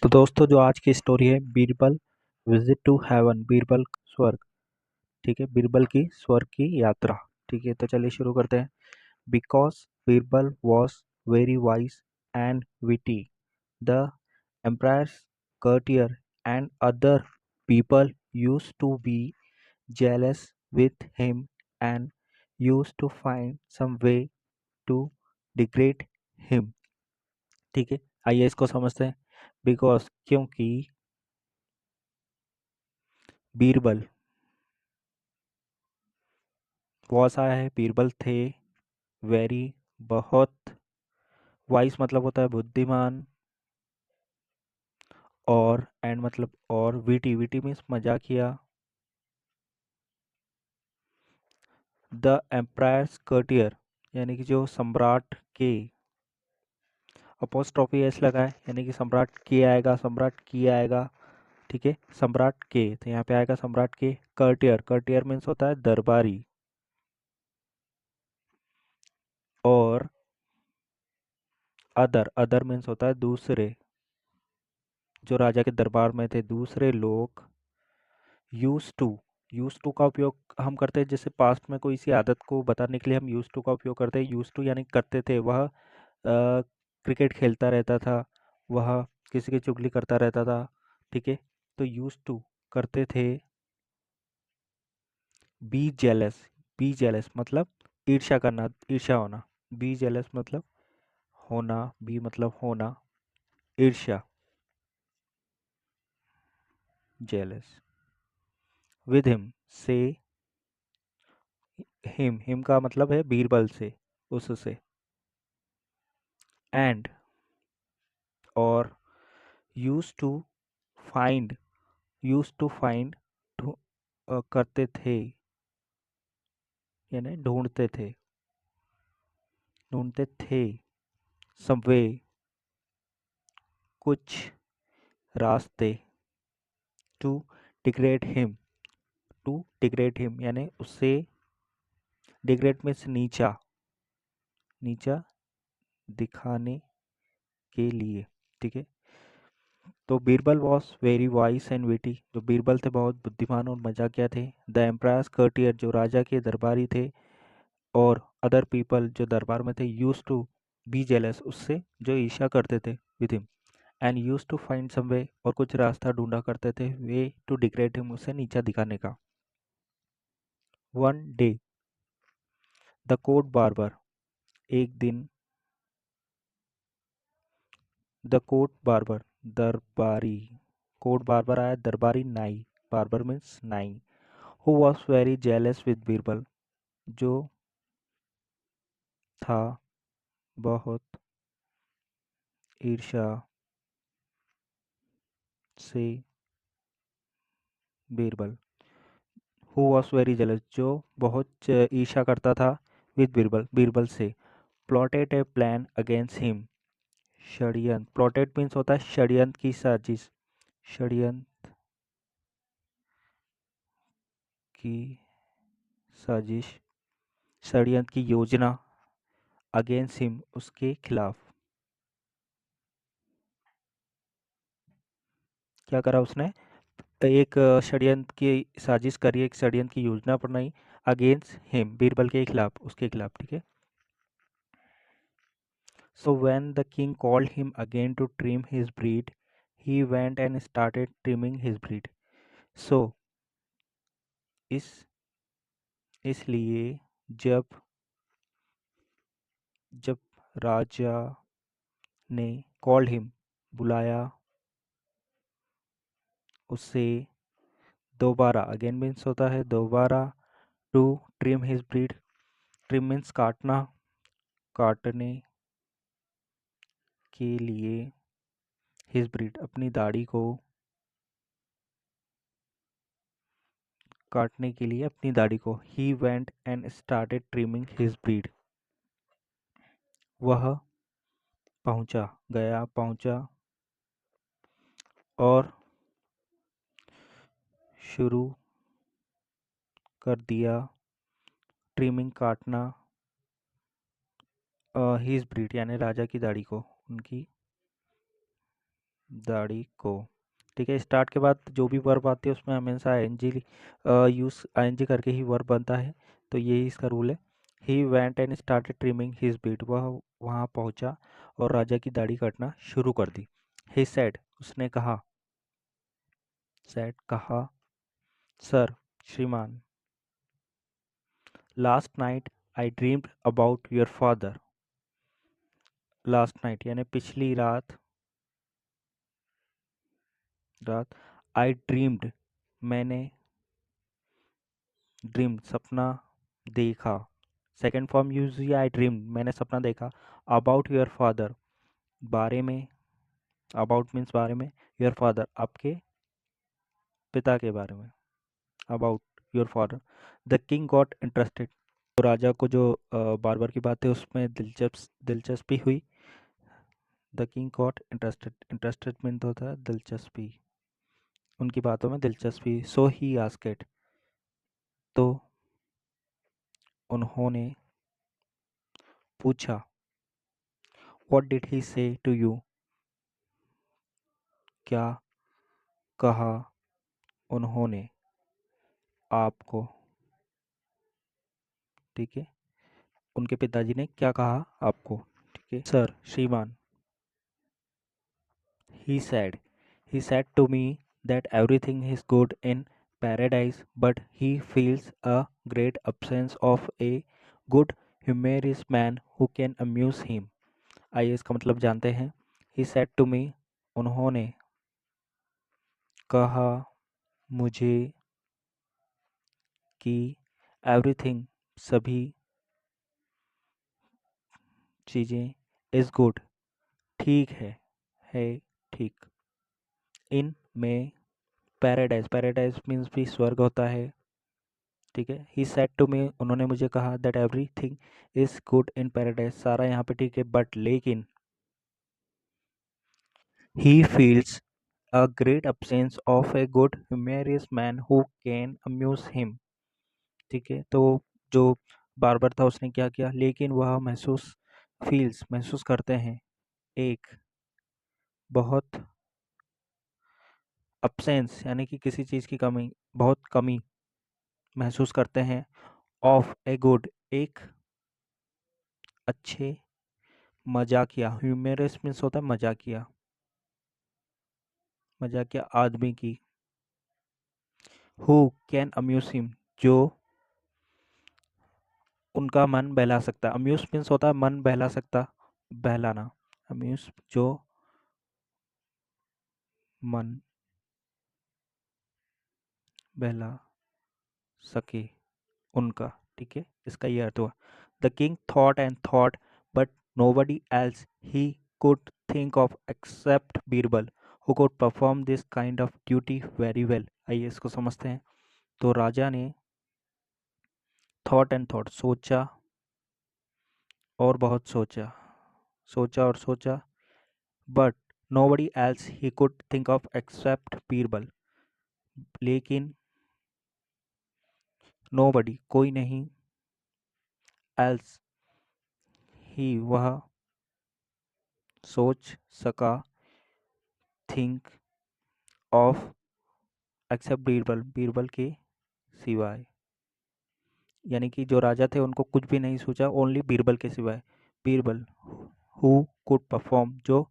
तो दोस्तों जो आज की स्टोरी है Birbal visit to heaven Birbal स्वर्ग। ठीक है, बीरबल की स्वर्ग की यात्रा। ठीक है, तो चलिए शुरू करते हैं। Because Birbal was very wise and witty, the emperor's courtier and other people used to be jealous with him and used to find some way to degrade him। ठीक है, आइए इसको समझते हैं। बिकॉज क्योंकि बीरबल वॉस आया है, बीरबल थे, वेरी बहुत, वाइस मतलब होता है बुद्धिमान, और एंड मतलब और, वीटी वीटी मीन्स मजाकिया, द एम्पायर्स कर्टियर यानी कि जो सम्राट के, अपोस्ट्रोफी एस लगा है यानी कि सम्राट के आएगा, सम्राट की आएगा। ठीक है, सम्राट के, तो यहाँ पे आएगा सम्राट के। कर्टियर, कर्टियर मीन्स होता है दरबारी, और अदर, अदर मीन्स होता है दूसरे, जो राजा के दरबार में थे दूसरे लोग। यूज टू, यूज टू का उपयोग हम करते हैं जैसे पास्ट में कोई सी आदत को बताने के लिए हम यूज टू का उपयोग करते हैं। यूज टू यानी करते थे, वह क्रिकेट खेलता रहता था, वह किसी की चुगली करता रहता था। ठीक है, तो यूज टू करते थे। बी जेलस, बी जेलस मतलब ईर्ष्या करना, ईर्ष्या होना। बी जेलस मतलब होना, बी मतलब होना, ईर्ष्या, जेलस। विद हिम से, हिम का मतलब है बीरबल से, उससे। एंड और use to find, use to find करते थे यानी ढूंढते थे, ढूंढते थे। सम वे कुछ रास्ते, to degrade him, to degrade him यानी उससे, डिग्रेड मीन्स नीचा, नीचा दिखाने के लिए। ठीक है, तो Birbal was very vice and witty, जो बीरबल थे बहुत बुद्धिमान और मजाकिया थे। द एम्प्रायर्स कर्टियर, जो राजा के दरबारी थे, और अदर पीपल, जो दरबार में थे, यूज टू बी जेलस, उससे जो ईर्ष्या करते थे, with him. And use to find some way, और कुछ रास्ता ढूंढा करते थे, वे टू डिग्रेड हिम, उसे नीचा दिखाने का। One day the court barber, एक दिन द कोर्ट बार्बर, दरबारी, कोर्ट बार्बर आया दरबारी नाई, बार्बर मीन्स नाई। Who was very jealous with Birbal, जो था बहुत ईर्ष्या से, Birbal. Who was very jealous, जो बहुत ईर्ष्या करता था, विद बीरबल, बीरबल से। प्लॉटेड ए प्लान अगेंस्ट हिम, षड्यंत्र, प्लॉटेड मीन्स होता है षड्यंत्र की साजिश, षड्यंत्र की साजिश, षड्यंत्र की योजना, अगेंस्ट हिम उसके खिलाफ। क्या करा उसने, एक षड्यंत्र की साजिश करी, एक षड्यंत्र की योजना बनाई, अगेंस्ट हिम बीरबल के खिलाफ, उसके खिलाफ। ठीक है, so when the king called him again to trim his breed, he went and started trimming his breed। so इस इसलिए जब, जब राजा ने कॉल्ड हिम, बुलाया उसे, दोबारा, अगेन मीन्स होता है दोबारा, to trim his beard, trim means काटना, काटने के लिए, हिज ब्रीड अपनी दाढ़ी को, काटने के लिए अपनी दाढ़ी को। ही went and started trimming his breed, वह पहुंचा, गया, पहुंचा, और शुरू कर दिया, ट्रिमिंग काटना, हिज ब्रीड यानी राजा की दाढ़ी को, उनकी दाढ़ी को। ठीक है, स्टार्ट के बाद जो भी वर्ब आती है उसमें हमेशा आईएनजी यूज आईएनजी करके ही वर्ब बनता है, तो यही इसका रूल है। He went and started trimming his beard, वह वहाँ पहुँचा और राजा की दाढ़ी काटना शुरू कर दी। ही सेड, उसने कहा, सेड कहा, सर, श्रीमान, last night I dreamed about your father. Last night यानी पिछली रात, रात, आई ड्रीम्ड, मैंने ड्रीम सपना देखा। सेकंड फॉर्म यूज हुई आई ड्रीम, मैंने सपना देखा। अबाउट योर फादर, बारे में, अबाउट मीन्स बारे में, योर फादर, आपके पिता के बारे में, about your father. The king got interested, तो राजा को जो बार बार की बात है उसमें दिलचस्पी हुई। The king got interested, interested mean होता है दिलचस्पी, उनकी बातों में दिलचस्पी। सो ही आस्क्ड, तो उन्होंने पूछा। व्हाट डिड ही से टू यू, क्या कहा उन्होंने आपको। ठीक है, उनके पिताजी ने क्या कहा आपको। ठीक है, सर, श्रीमान, he said he said to me that everything is good in paradise, but he feels a great absence of a good humorous man who can amuse him। आइए इसका मतलब जानते हैं। he said to me, उन्होंने कहा मुझे कि everything, सभी चीज़ें, is good, ठीक है ठीक, इन में, पैराडाइज, पैराडाइज मीन्स भी स्वर्ग होता है। ठीक है, ही सेड टू मी, उन्होंने मुझे कहा, that everything is good in paradise, सारा यहाँ पे ठीक है, बट लेकिन, he feels a great absence of a good humorous man who can amuse him. ठीक है, तो जो बार्बर था उसने क्या किया, लेकिन वह महसूस करते हैं, एक बहुत, absence यानी कि किसी चीज़ की कमी, बहुत कमी महसूस करते हैं, ऑफ ए गुड, एक अच्छे, मजाकिया, ह्यूमरस मीन्स होता है मजाकिया आदमी की। हु कैन अम्यूज हिम, जो उनका मन बहला सकता है। अम्यूज मीन्स होता है मन बहला सकता, बहलाना। अम्यूज, जो मन बहला सके उनका। ठीक है, इसका ये अर्थ हुआ। The king thought and thought, but nobody else he could think of except Birbal, who could perform this kind of duty very well। आइए इसको समझते हैं। तो राजा ने थॉट एंड थॉट, सोचा और बहुत सोचा, सोचा और सोचा, but nobody else he could think of except Birbal, लेकिन nobody, कोई नहीं, else, ही, वह, सोच सका, think of, except Birbal, Birbal के सिवाय। यानी कि जो राजा थे उनको कुछ भी नहीं सोचा, ओनली बीरबल के सिवाय। बीरबल, हु कुड परफॉर्म, जो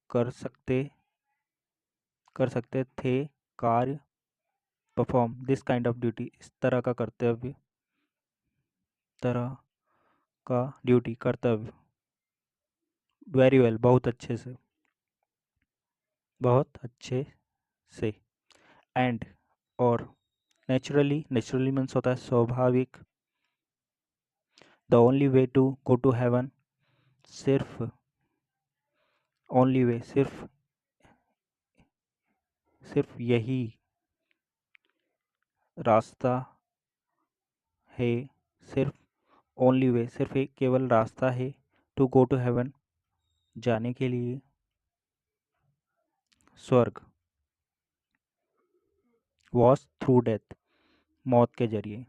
कर सकते कर सकते थे कार्य, perform this kind of duty, इस तरह का कर्तव्य, तरह का ड्यूटी, कर्तव्य, वेरी वेल, बहुत अच्छे से, बहुत अच्छे से, एंड, और, नेचुरली, नेचुरली मीन्स होता है स्वाभाविक, the only way to go to heaven, सिर्फ, ओनली वे, सिर्फ, सिर्फ यही रास्ता है, सिर्फ, ओनली वे, सिर्फ एक केवल रास्ता है, टू गो टू हेवन, जाने के लिए स्वर्ग, वॉज थ्रू डेथ, मौत के जरिए,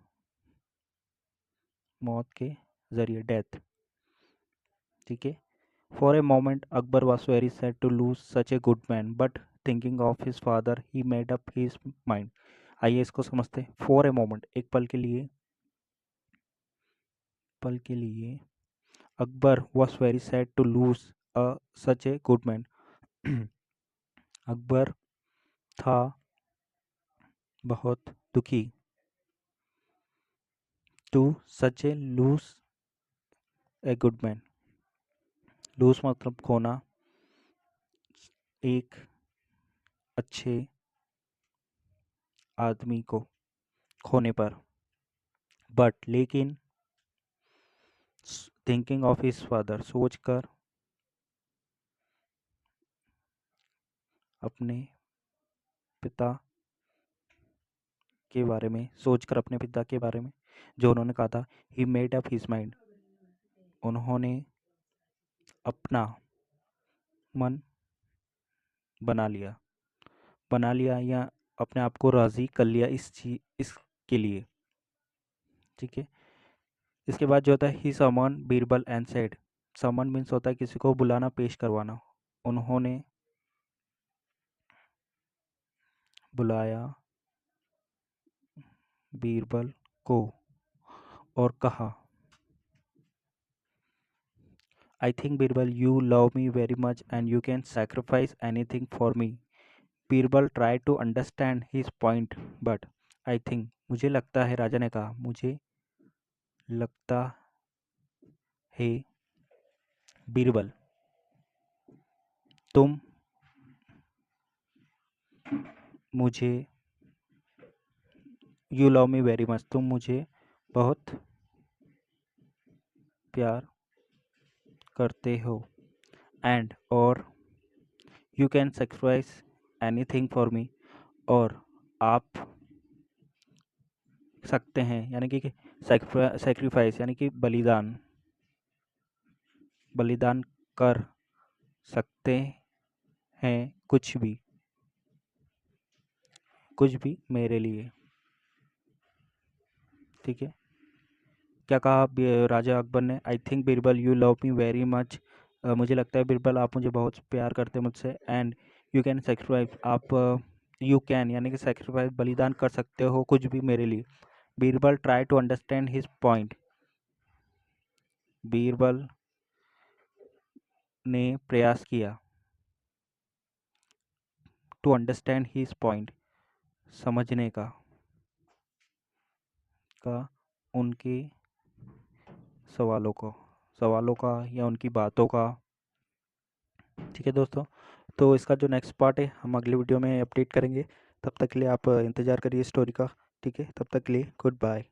मौत के जरिए, डेथ। ठीक है, For a moment, Akbar was very sad to lose such a good man, but thinking of his father, he made up his mind. आइए इसको समझते हैं. For a moment, एक पल के लिए, Akbar was very sad to lose such a good man. Akbar था बहुत दुखी. To such a lose a good man. Lose मतलब खोना, एक अच्छे आदमी को खोने पर. बट लेकिन थिंकिंग ऑफ हिज फादर, सोचकर अपने पिता के बारे में, जो उन्होंने कहा था, he made up his mind, उन्होंने अपना मन बना लिया या अपने आप को राजी कर लिया इसके लिए. ठीक है. इसके बाद जो होता है, he summon Birbal and said. Summon means होता है किसी को बुलाना, पेश करवाना. उन्होंने बुलाया बीरबल को और कहा, I think Birbal you love me very much and you can sacrifice anything for me. Birbal try to understand his point but I think, मुझे लगता है, राजा ने कहा, मुझे लगता है बीरबल, तुम मुझे, you love me very much, तुम मुझे बहुत प्यार करते हो. एंड और you can sacrifice anything for मी, और आप सकते हैं, यानी कि सेक्रीफाइस यानी कि बलिदान कर सकते हैं कुछ भी मेरे लिए. ठीक है. क्या कहा राजा अकबर ने, आई think Birbal you love me very much, मुझे लगता है बीरबल आप मुझे बहुत प्यार करते हैं मुझसे. एंड यू कैन सेक्रीफाइस, आप यू कैन यानी कि सेक्रीफाइस बलिदान कर सकते हो कुछ भी मेरे लिए. Birbal try to understand his point, Birbal ने प्रयास किया, टू अंडरस्टैंड हिज पॉइंट, समझने का उनके सवालों का या उनकी बातों का. ठीक है दोस्तों, तो इसका जो नेक्स्ट पार्ट है हम अगले वीडियो में अपडेट करेंगे. तब तक के लिए आप इंतज़ार करिए स्टोरी का. ठीक है, तब तक के लिए गुड बाय.